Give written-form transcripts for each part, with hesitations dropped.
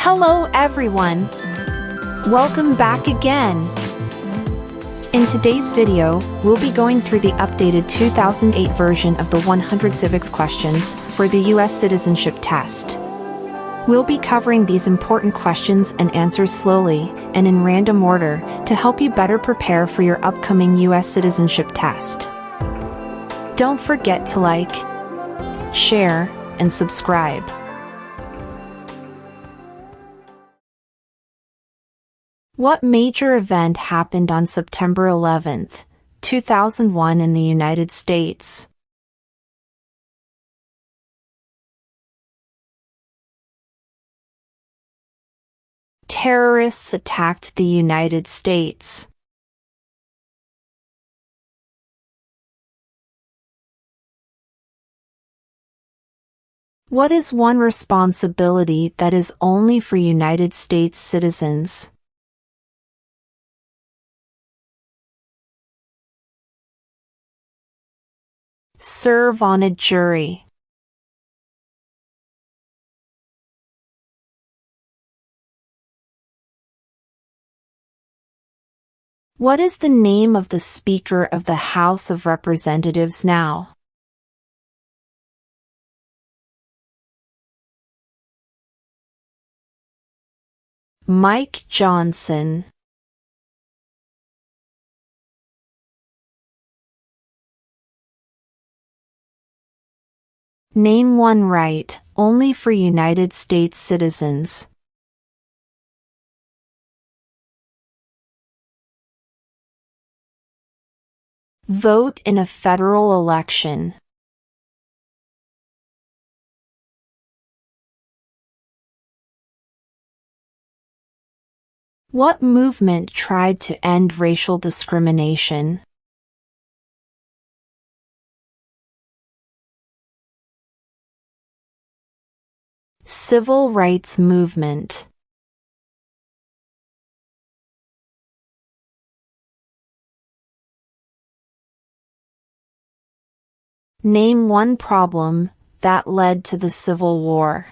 Hello everyone! Welcome back again! In today's video, we'll be going through the updated 2008 version of the 100 Civics questions for the US citizenship test. We'll be covering these important questions and answers slowly and in random order to help you better prepare for your upcoming US citizenship test. Don't forget to like, share, and subscribe. What major event happened on September 11, 2001 in the United States? Terrorists attacked the United States. What is one responsibility that is only for United States citizens? Serve on a jury. What is the name of the Speaker of the House of Representatives now? Mike Johnson. Name one right, only for United States citizens. Vote in a federal election. What movement tried to end racial discrimination? Civil rights movement. Name one problem that led to the Civil War.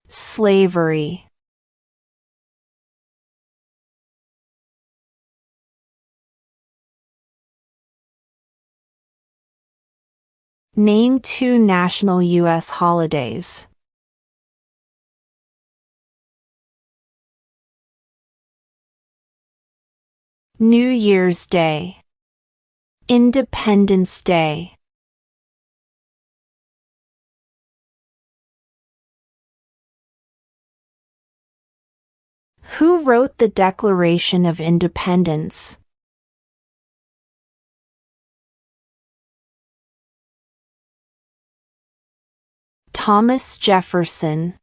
Slavery. Name two national U.S. holidays. New Year's Day. Independence Day. Who wrote the Declaration of Independence? Thomas Jefferson.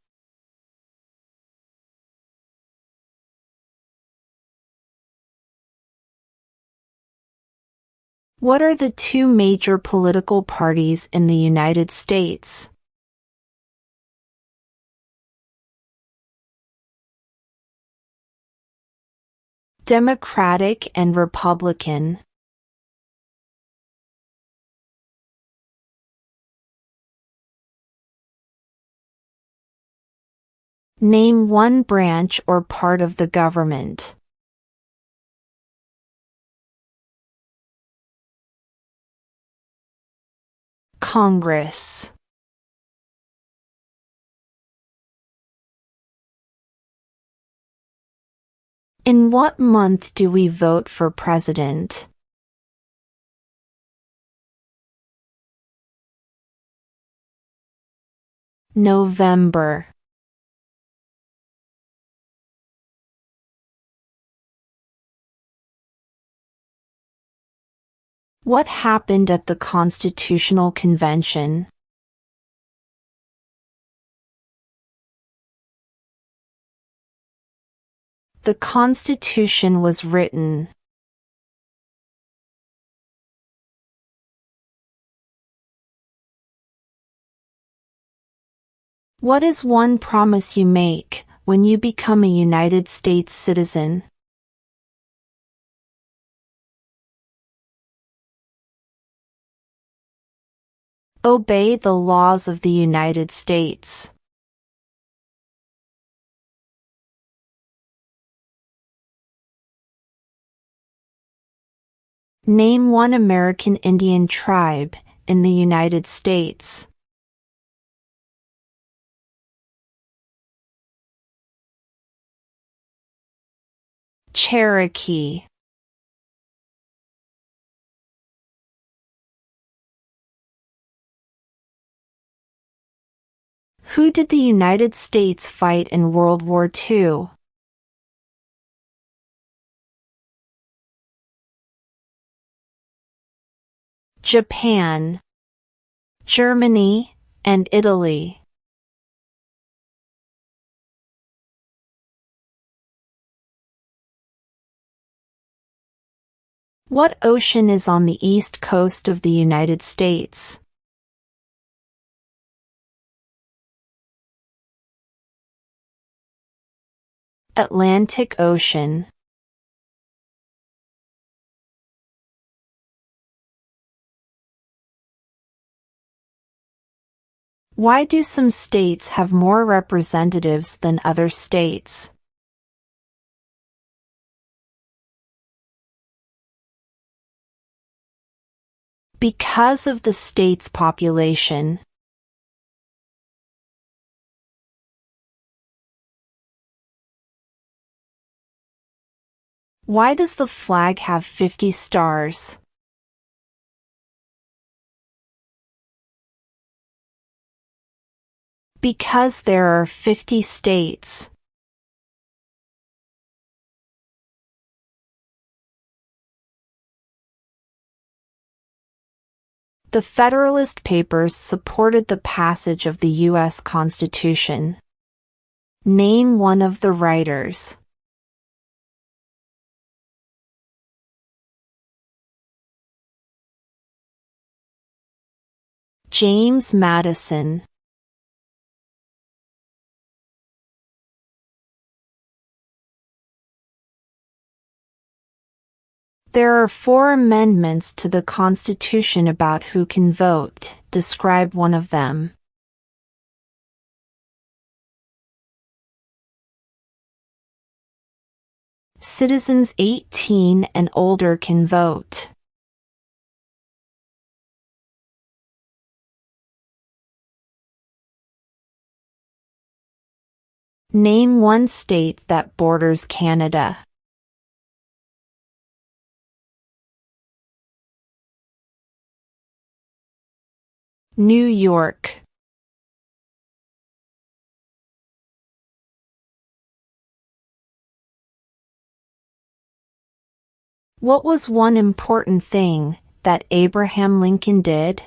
What are the two major political parties in the United States? Democratic and Republican. Name one branch or part of the government. Congress. In what month do we vote for president? November. What happened at the Constitutional Convention? The Constitution was written. What is one promise you make when you become a United States citizen? Obey the laws of the United States. Name one American Indian tribe in the United States. Cherokee. Who did the United States fight in World War II? Japan, Germany, and Italy. What ocean is on the east coast of the United States? Atlantic Ocean. Why do some states have more representatives than other states? Because of the state's population. Why does the flag have 50 stars? Because there are 50 states. The Federalist Papers supported the passage of the U.S. Constitution. Name one of the writers. James Madison. There are 4 amendments to the Constitution about who can vote. Describe one of them. Citizens 18 and older can vote. Name one state that borders Canada. New York. What was one important thing that Abraham Lincoln did?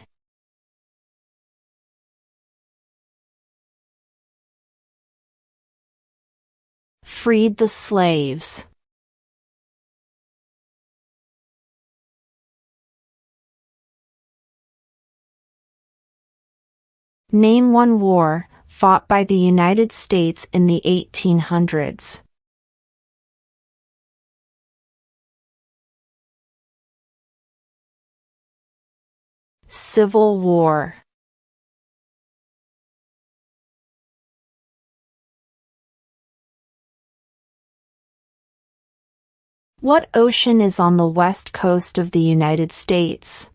Freed the slaves. Name one war fought by the United States in the 1800s. Civil War. What ocean is on the west coast of the United States?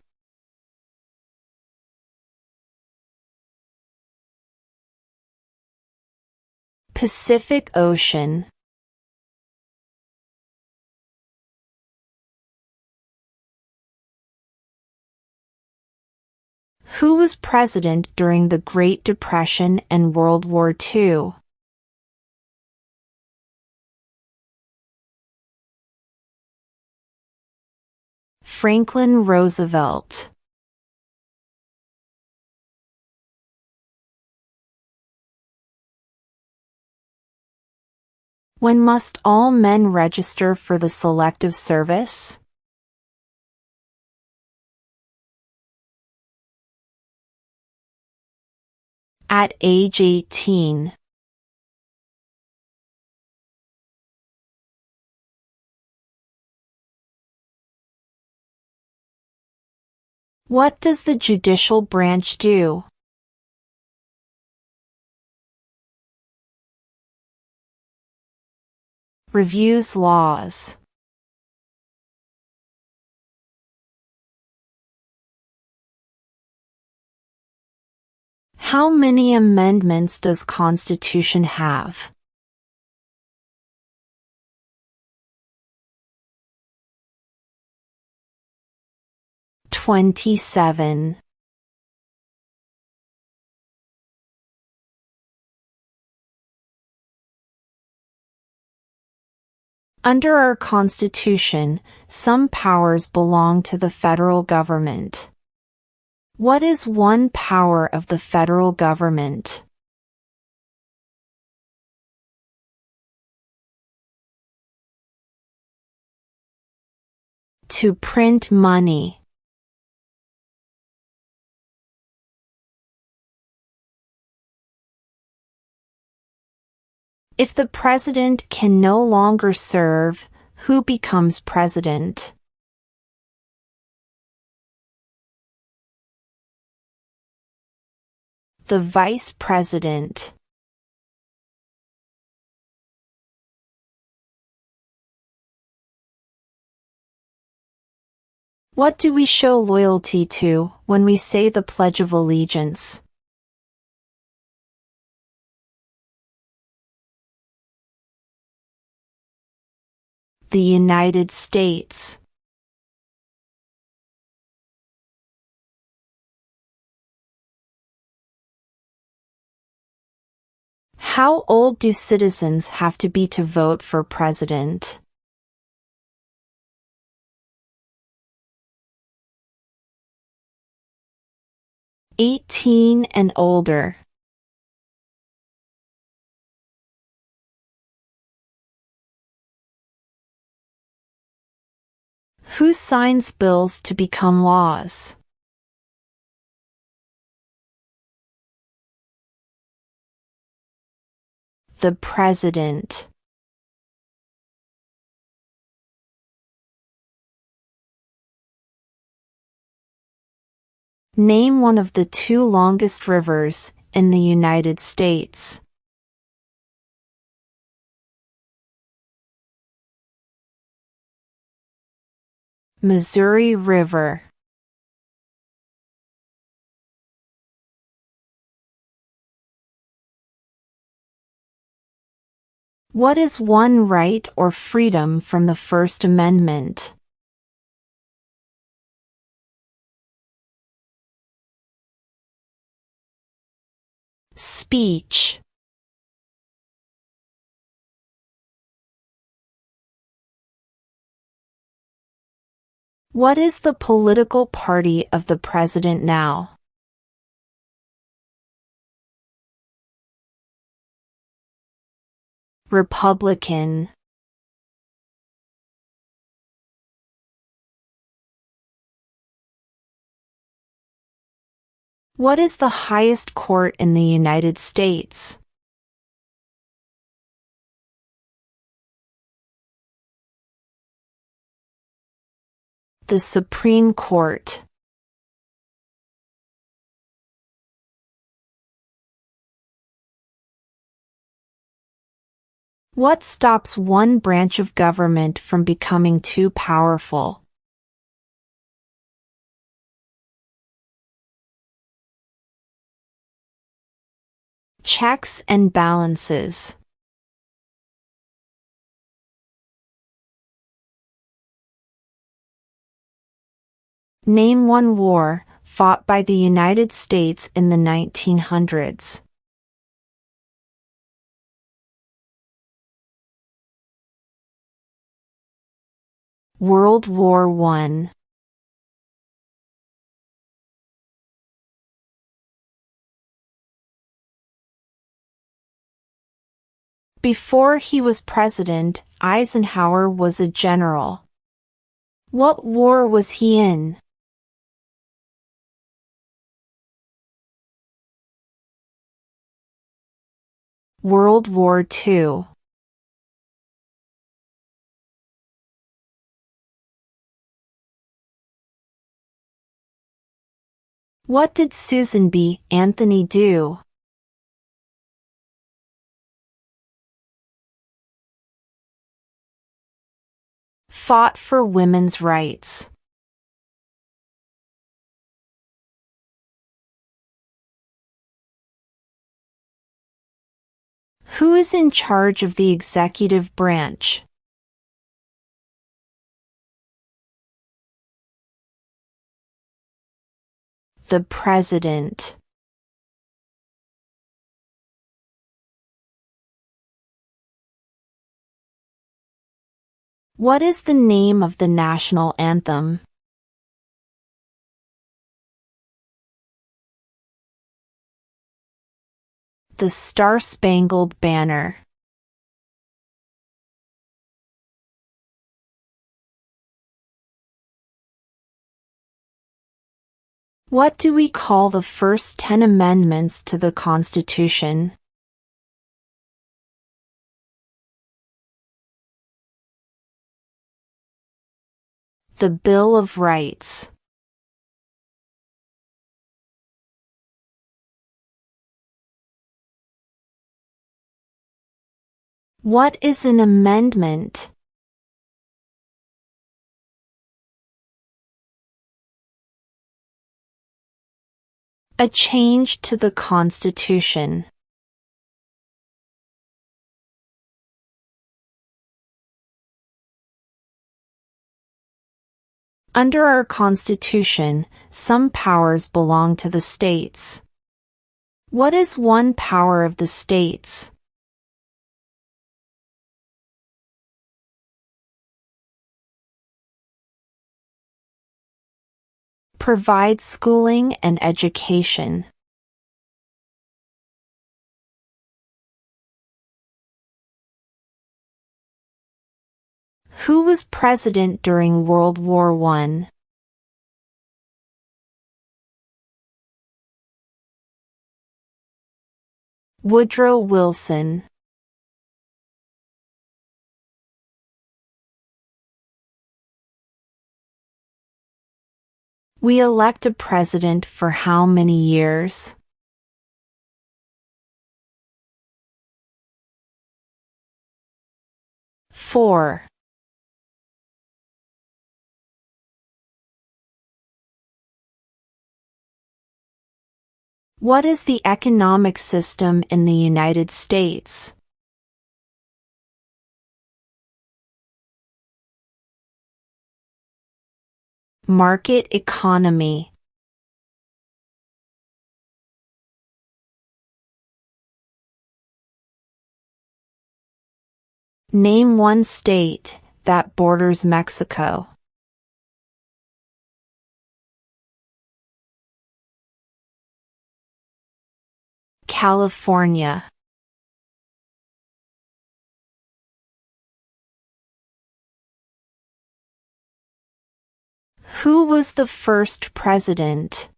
Pacific Ocean. Who was president during the Great Depression and World War II? Franklin Roosevelt. When must all men register for the Selective Service? At age 18. What does the judicial branch do? Reviews laws. How many amendments does Constitution have? 27. Under our Constitution, some powers belong to the federal government. What is one power of the federal government? To print money. If the president can no longer serve, who becomes president? The vice president. What do we show loyalty to when we say the Pledge of Allegiance? The United States. How old do citizens have to be to vote for president? 18 and older. Who signs bills to become laws? The president. Name one of the two longest rivers in the United States. Missouri River. What is one right or freedom from the First Amendment? Speech. What is the political party of the president now? Republican. What is the highest court in the United States? The Supreme Court. What stops one branch of government from becoming too powerful? Checks and balances. Name one war fought by the United States in the 1900s. World War I. Before he was president, Eisenhower was a general. What war was he in? World War II. What did Susan B. Anthony do? Fought for women's rights. Who is in charge of the executive branch? The President. What is the name of the national anthem? The Star-Spangled Banner. What do we call the first 10 amendments to the Constitution? The Bill of Rights. What is an amendment? A change to the Constitution. Under our Constitution, some powers belong to the states. What is one power of the states? Provide schooling and education. Who was president during World War I? Woodrow Wilson. We elect a president for how many years? Four. What is the economic system in the United States? Market economy. Name one state that borders Mexico. California. Who was the first president?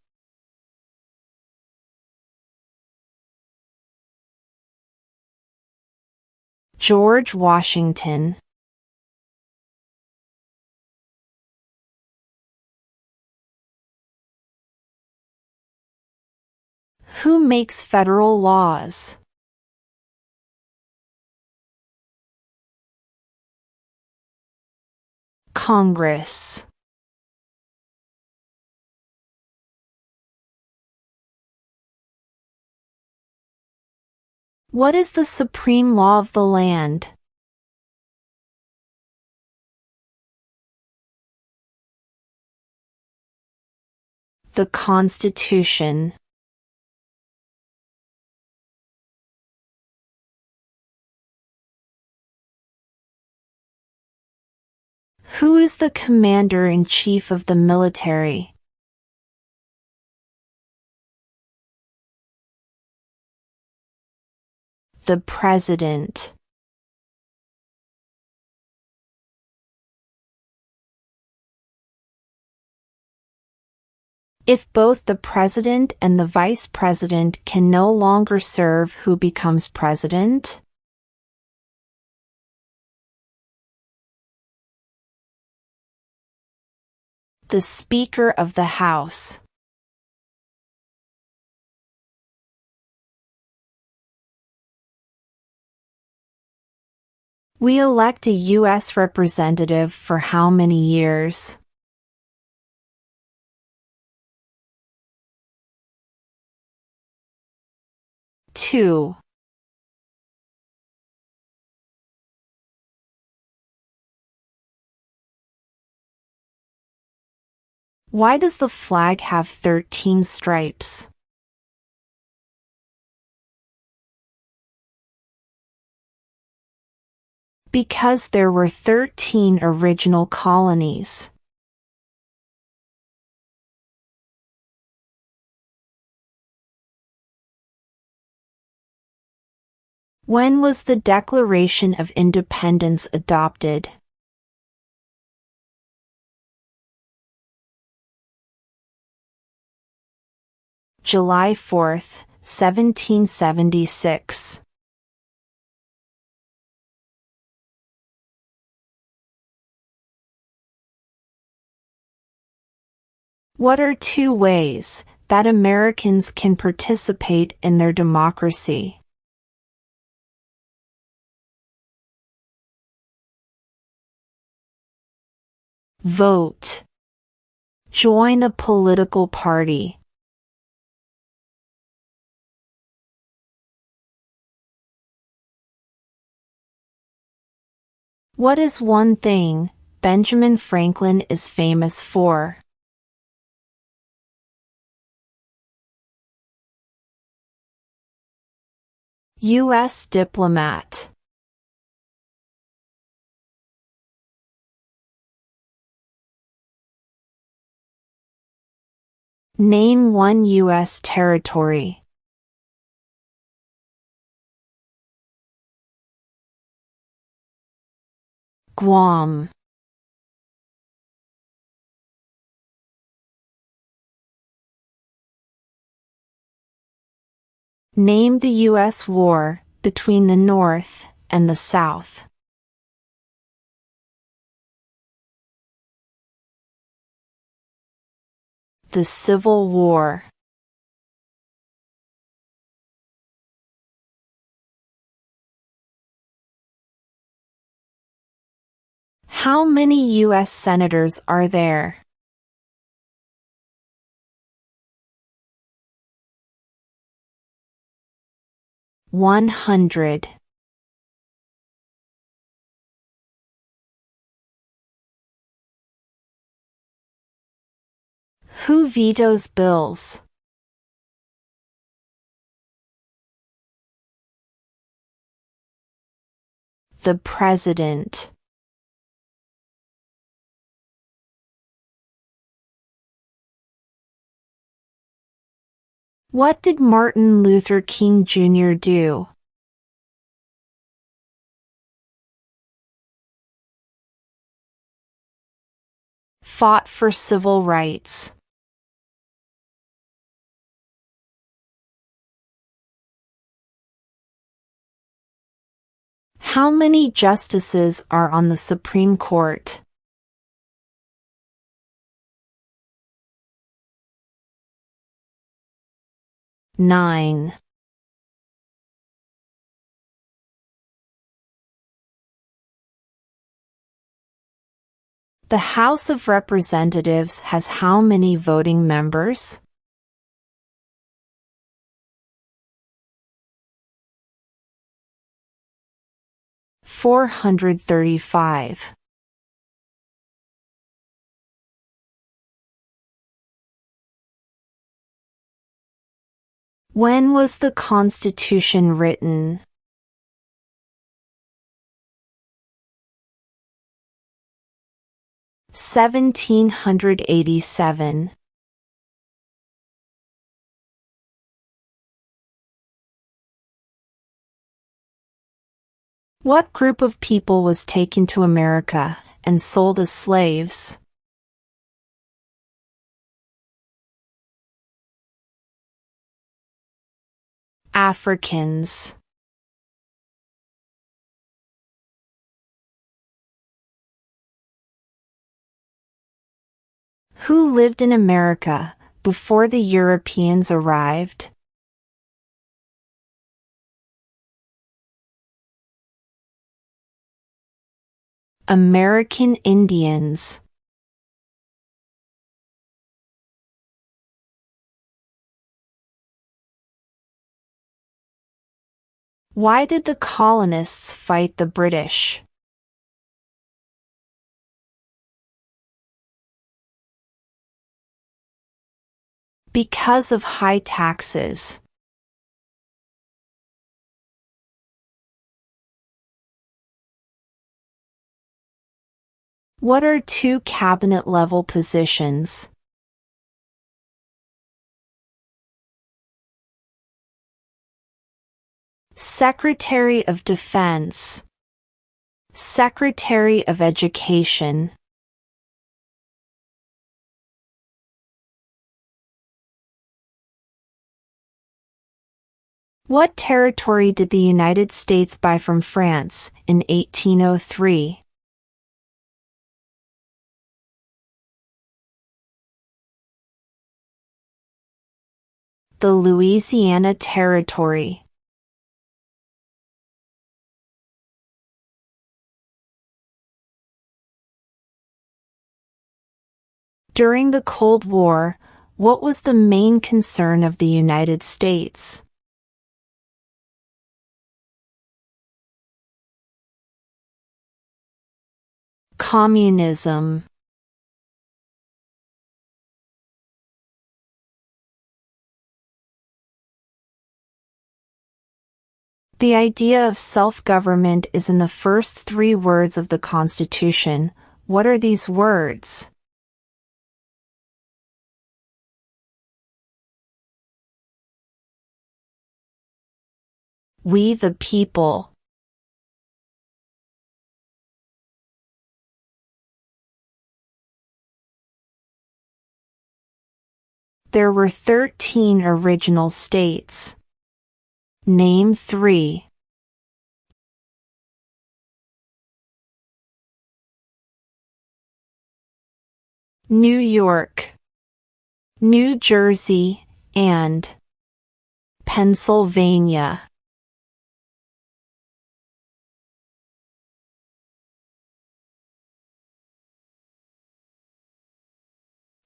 George Washington. Who makes federal laws? Congress. What is the supreme law of the land? The Constitution. Who is the commander-in-chief of the military? The President. If both the president and the vice president can no longer serve, who becomes president? The Speaker of the House. We elect a U.S. representative for how many years? 2. Why does the flag have 13 stripes? Because there were 13 original colonies. When was the Declaration of Independence adopted? July 4, 1776. What are 2 ways that Americans can participate in their democracy? Vote. Join a political party. What is one thing Benjamin Franklin is famous for? U.S. diplomat. Name one U.S. territory. Guam. Name the U.S. war between the North and the South. The Civil War. How many U.S. senators are there? 100. Who vetoes bills? The President. What did Martin Luther King Jr. do? Fought for civil rights. How many justices are on the Supreme Court? 9. The House of Representatives has how many voting members? 435. When was the Constitution written? 1787. What group of people was taken to America and sold as slaves? Africans. Who lived in America before the Europeans arrived? American Indians. Why did the colonists fight the British? Because of high taxes. What are two cabinet-level positions? Secretary of Defense. Secretary of Education. What territory did the United States buy from France in 1803? The Louisiana Territory. During the Cold War, what was the main concern of the United States? Communism. The idea of self-government is in the first three words of the Constitution. What are these words? We the people. There were 13 original states. Name 3. New York, New Jersey, and Pennsylvania.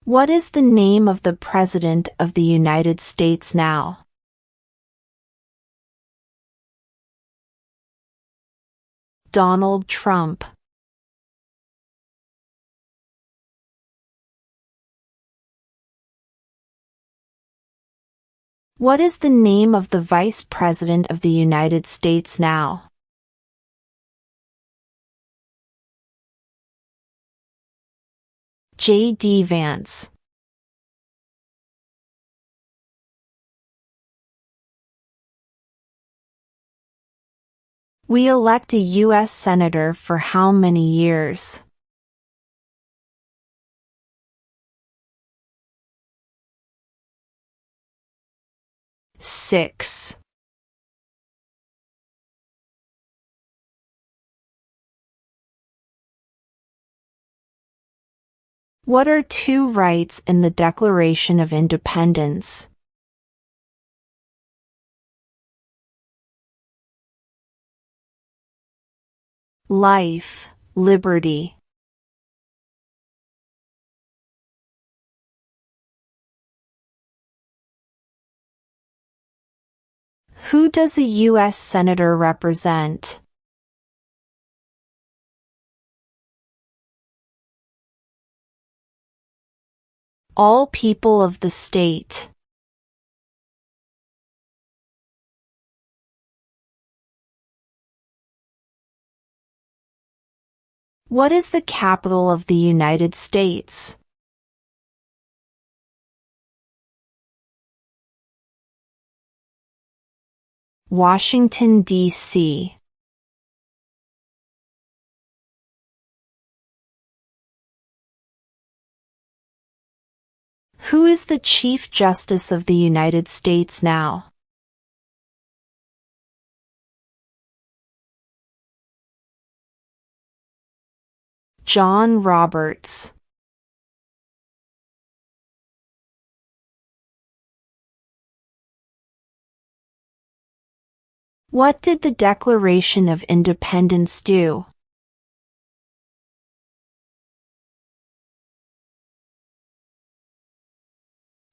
What is the name of the President of the United States now? Donald Trump. What is the name of the Vice President of the United States now? J.D. Vance. We elect a U.S. Senator for how many years? 6. What are two rights in the Declaration of Independence? Life, liberty. Who does a U.S. Senator represent? All people of the state. What is the capital of the United States? Washington, D.C. Who is the Chief Justice of the United States now? John Roberts. What did the Declaration of Independence do?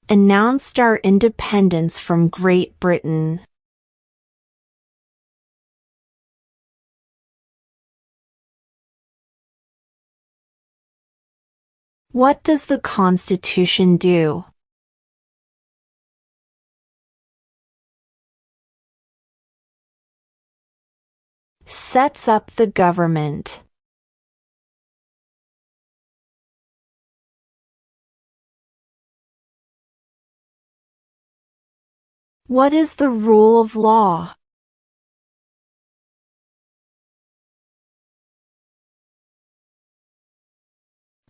announced our independence from Great Britain? What does the Constitution do? Sets up the government. What is the rule of law?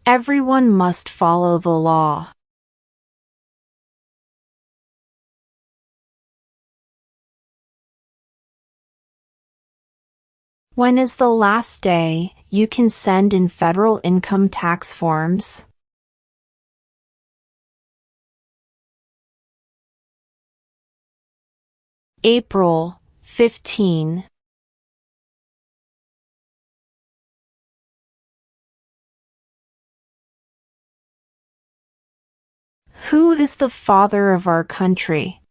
Everyone must follow the law. When is the last day you can send in federal income tax forms? April 15. Who is the father of our country?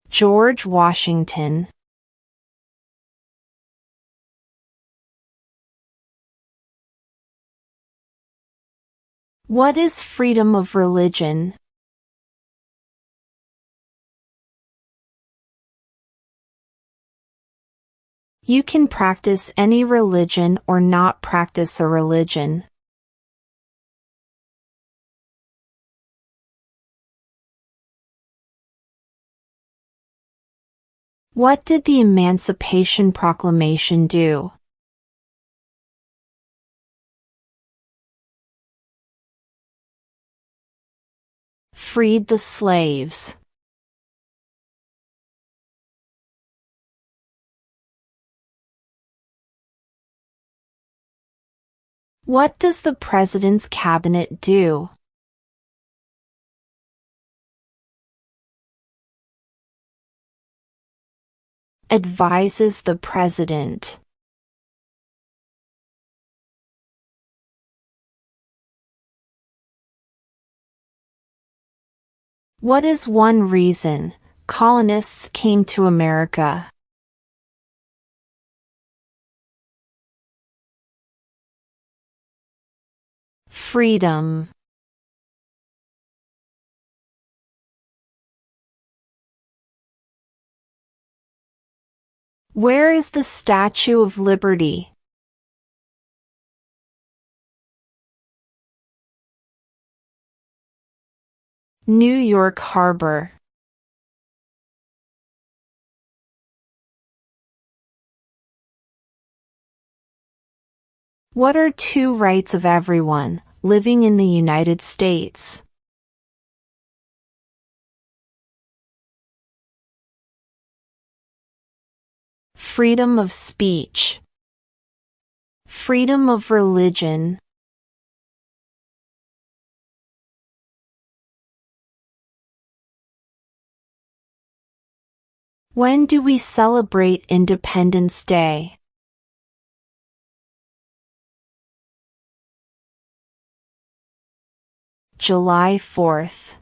George Washington. What is freedom of religion? You can practice any religion or not practice a religion. What did the Emancipation Proclamation do? Freed the slaves. What does the President's Cabinet do? Advises the President. What is one reason colonists came to America? Freedom. Where is the Statue of Liberty? New York Harbor. What are two rights of everyone living in the United States? Freedom of speech. Freedom of religion. When do we celebrate Independence Day? July 4th.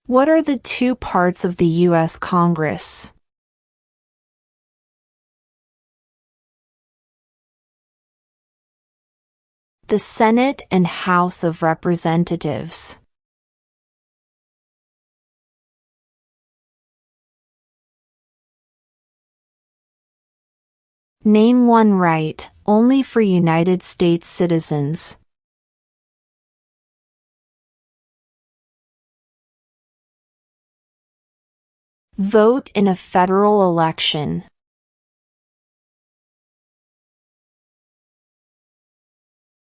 What are the two parts of the U.S. Congress? The Senate and House of Representatives. Name one right only for United States citizens. Vote in a federal election.